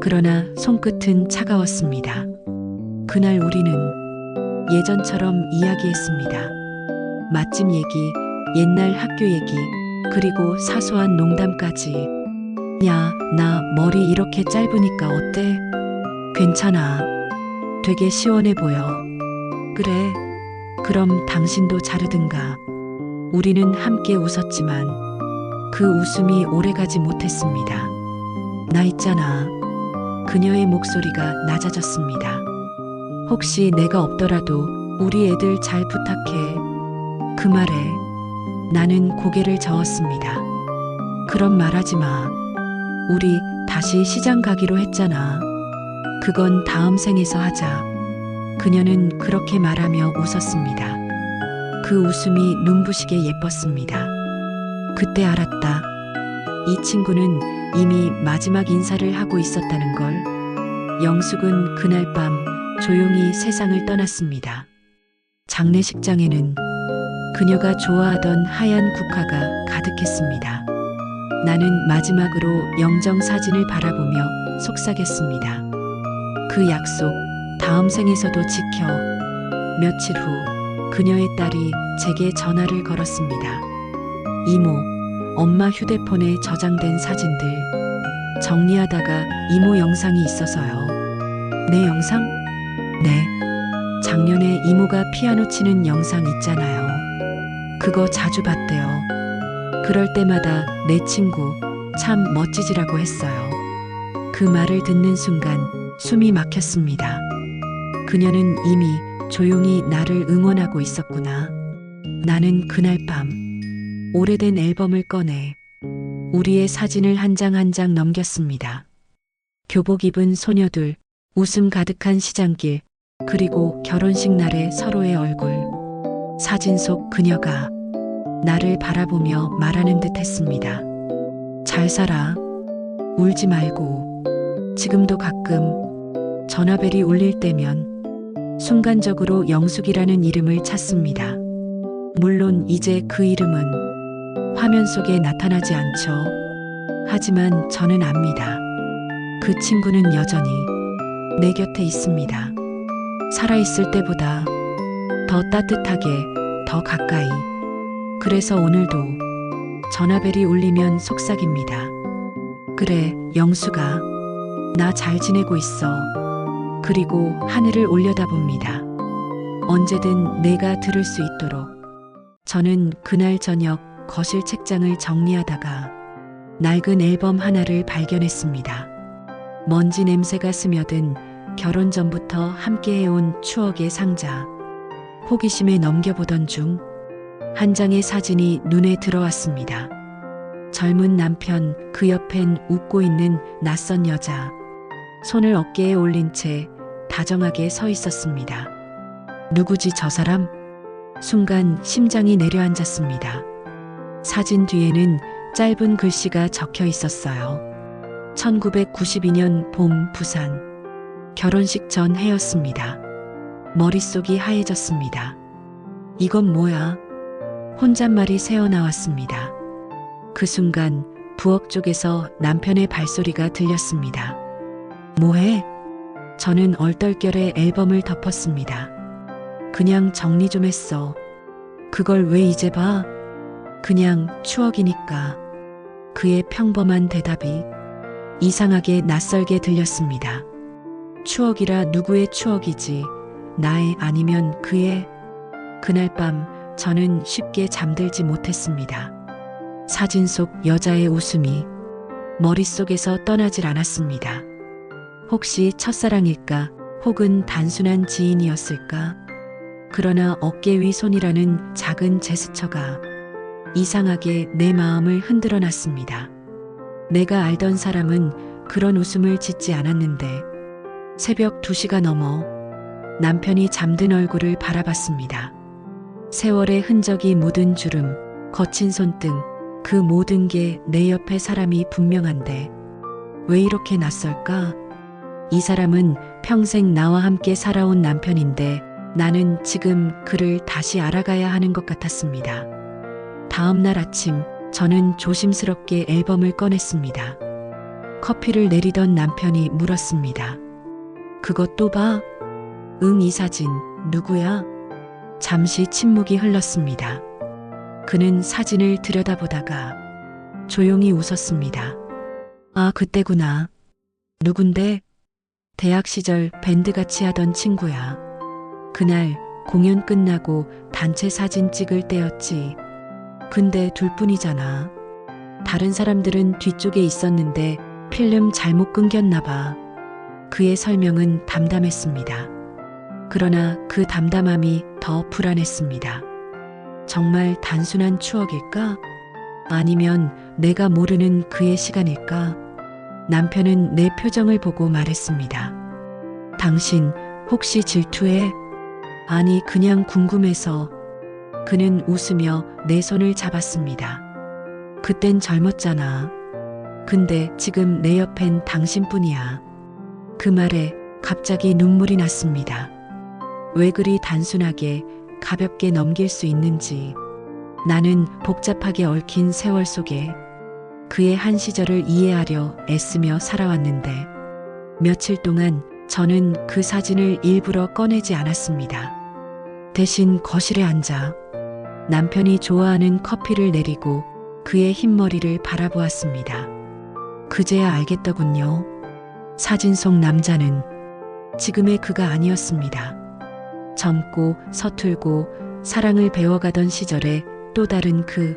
그러나 손끝은 차가웠습니다. 그날 우리는 예전처럼 이야기했습니다. 맛집 얘기, 옛날 학교 얘기, 그리고 사소한 농담까지. 야, 나 머리 이렇게 짧으니까 어때? 괜찮아. 되게 시원해 보여. 그래. 그럼 당신도 자르든가. 우리는 함께 웃었지만 그 웃음이 오래가지 못했습니다. 나 있잖아. 그녀의 목소리가 낮아졌습니다. 혹시 내가 없더라도 우리 애들 잘 부탁해. 그 말에 나는 고개를 저었습니다. 그런 말하지 마. 우리 다시 시장 가기로 했잖아. 그건 다음 생에서 하자. 그녀는 그렇게 말하며 웃었습니다. 그 웃음이 눈부시게 예뻤습니다. 그때 알았다. 이 친구는 이미 마지막 인사를 하고 있었다는 걸. 영숙은 그날 밤 조용히 세상을 떠났습니다. 장례식장에는 그녀가 좋아하던 하얀 국화가 가득했습니다. 나는 마지막으로 영정 사진을 바라보며 속삭였습니다. 그 약속 다음 생에서도 지켜. 며칠 후 그녀의 딸이 제게 전화를 걸었습니다. 이모, 엄마 휴대폰에 저장된 사진들 정리하다가 이모 영상이 있어서요. 내 영상? 네. 작년에 이모가 피아노 치는 영상 있잖아요. 그거 자주 봤대요. 그럴 때마다 내 친구 참 멋지지라고 했어요. 그 말을 듣는 순간 숨이 막혔습니다. 그녀는 이미 조용히 나를 응원하고 있었구나. 나는 그날 밤 오래된 앨범을 꺼내 우리의 사진을 한 장 한 장 넘겼습니다. 교복 입은 소녀들, 웃음 가득한 시장길, 그리고 결혼식 날의 서로의 얼굴. 사진 속 그녀가 나를 바라보며 말하는 듯 했습니다. 잘 살아. 울지 말고. 지금도 가끔 전화벨이 울릴 때면 순간적으로 영숙이라는 이름을 찾습니다. 물론 이제 그 이름은 화면 속에 나타나지 않죠. 하지만 저는 압니다. 그 친구는 여전히 내 곁에 있습니다. 살아있을 때보다 더 따뜻하게, 더 가까이. 그래서 오늘도 전화벨이 울리면 속삭입니다. 그래, 영숙아. 나 잘 지내고 있어. 그리고 하늘을 올려다봅니다. 언제든 내가 들을 수 있도록. 저는 그날 저녁 거실 책장을 정리하다가 낡은 앨범 하나를 발견했습니다. 먼지 냄새가 스며든 결혼 전부터 함께해온 추억의 상자. 호기심에 넘겨보던 중 한 장의 사진이 눈에 들어왔습니다. 젊은 남편, 그 옆엔 웃고 있는 낯선 여자. 손을 어깨에 올린 채 다정하게 서 있었습니다. 누구지 저 사람? 순간 심장이 내려앉았습니다. 사진 뒤에는 짧은 글씨가 적혀 있었어요. 1992년 봄 부산. 결혼식 전 해였습니다. 머릿속이 하얘졌습니다. 이건 뭐야? 혼잣말이 새어나왔습니다. 그 순간 부엌 쪽에서 남편의 발소리가 들렸습니다. 뭐해? 저는 얼떨결에 앨범을 덮었습니다. 그냥 정리 좀 했어. 그걸 왜 이제 봐? 그냥 추억이니까. 그의 평범한 대답이 이상하게 낯설게 들렸습니다. 추억이라 누구의 추억이지? 나의 아니면 그의? 그날 밤 저는 쉽게 잠들지 못했습니다. 사진 속 여자의 웃음이 머릿속에서 떠나질 않았습니다. 혹시 첫사랑일까? 혹은 단순한 지인이었을까? 그러나 어깨 위 손이라는 작은 제스처가 이상하게 내 마음을 흔들어 놨습니다. 내가 알던 사람은 그런 웃음을 짓지 않았는데 새벽 2시가 넘어 남편이 잠든 얼굴을 바라봤습니다. 세월의 흔적이 묻은 주름, 거친 손등, 그 모든 게 내 옆에 사람이 분명한데 왜 이렇게 낯설까? 이 사람은 평생 나와 함께 살아온 남편인데 나는 지금 그를 다시 알아가야 하는 것 같았습니다. 다음 날 아침 저는 조심스럽게 앨범을 꺼냈습니다. 커피를 내리던 남편이 물었습니다. 그것도 봐? 응, 이 사진 누구야? 잠시 침묵이 흘렀습니다. 그는 사진을 들여다보다가 조용히 웃었습니다. 아, 그때구나. 누군데? 대학 시절 밴드 같이 하던 친구야. 그날 공연 끝나고 단체 사진 찍을 때였지. 근데 둘뿐이잖아. 다른 사람들은 뒤쪽에 있었는데 필름 잘못 끊겼나 봐. 그의 설명은 담담했습니다. 그러나 그 담담함이 더 불안했습니다. 정말 단순한 추억일까? 아니면 내가 모르는 그의 시간일까? 남편은 내 표정을 보고 말했습니다. 당신 혹시 질투해? 아니, 그냥 궁금해서. 그는 웃으며 내 손을 잡았습니다. 그땐 젊었잖아. 근데 지금 내 옆엔 당신뿐이야. 그 말에 갑자기 눈물이 났습니다. 왜 그리 단순하게 가볍게 넘길 수 있는지. 나는 복잡하게 얽힌 세월 속에 그의 한 시절을 이해하려 애쓰며 살아왔는데 며칠 동안 저는 그 사진을 일부러 꺼내지 않았습니다. 대신 거실에 앉아 남편이 좋아하는 커피를 내리고 그의 흰머리를 바라보았습니다. 그제야 알겠더군요. 사진 속 남자는 지금의 그가 아니었습니다. 젊고 서툴고 사랑을 배워가던 시절에 또 다른 그.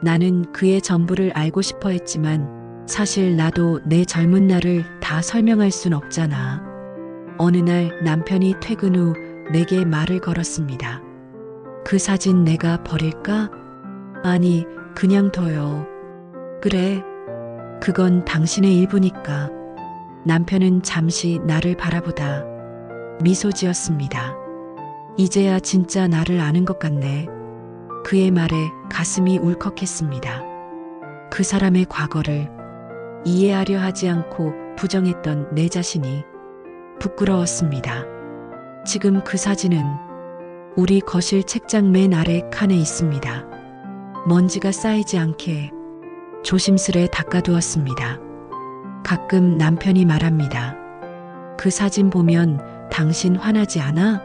나는 그의 전부를 알고 싶어 했지만 사실 나도 내 젊은 날을 다 설명할 순 없잖아. 어느 날 남편이 퇴근 후 내게 말을 걸었습니다. 그 사진 내가 버릴까? 아니, 그냥 둬요. 그래, 그건 당신의 일부니까. 남편은 잠시 나를 바라보다 미소 지었습니다. 이제야 진짜 나를 아는 것 같네. 그의 말에 가슴이 울컥했습니다. 그 사람의 과거를 이해하려 하지 않고 부정했던 내 자신이 부끄러웠습니다. 지금 그 사진은 우리 거실 책장 맨 아래 칸에 있습니다. 먼지가 쌓이지 않게 조심스레 닦아두었습니다. 가끔 남편이 말합니다. 그 사진 보면 당신 화나지 않아?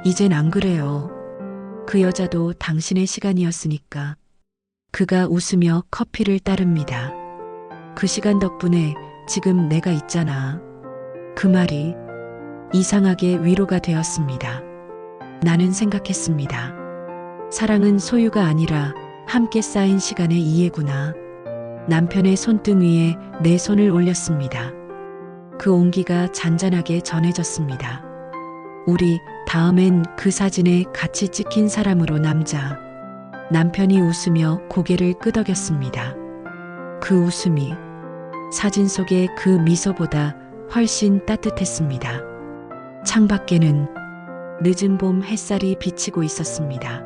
이젠 안 그래요. 그 여자도 당신의 시간이었으니까. 그가 웃으며 커피를 따릅니다. 그 시간 덕분에 지금 내가 있잖아. 그 말이 이상하게 위로가 되었습니다. 나는 생각했습니다. 사랑은 소유가 아니라 함께 쌓인 시간의 이해구나. 남편의 손등 위에 내 손을 올렸습니다. 그 온기가 잔잔하게 전해졌습니다. 우리 다음엔 그 사진에 같이 찍힌 사람으로 남자. 남편이 웃으며 고개를 끄덕였습니다. 그 웃음이 사진 속의 그 미소보다 훨씬 따뜻했습니다. 창밖에는 늦은 봄 햇살이 비치고 있었습니다.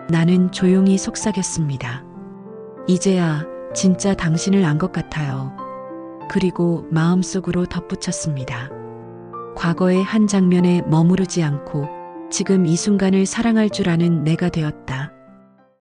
나는 조용히 속삭였습니다. 이제야 진짜 당신을 안 것 같아요. 그리고 마음속으로 덧붙였습니다. 과거의 한 장면에 머무르지 않고 지금 이 순간을 사랑할 줄 아는 내가 되었다.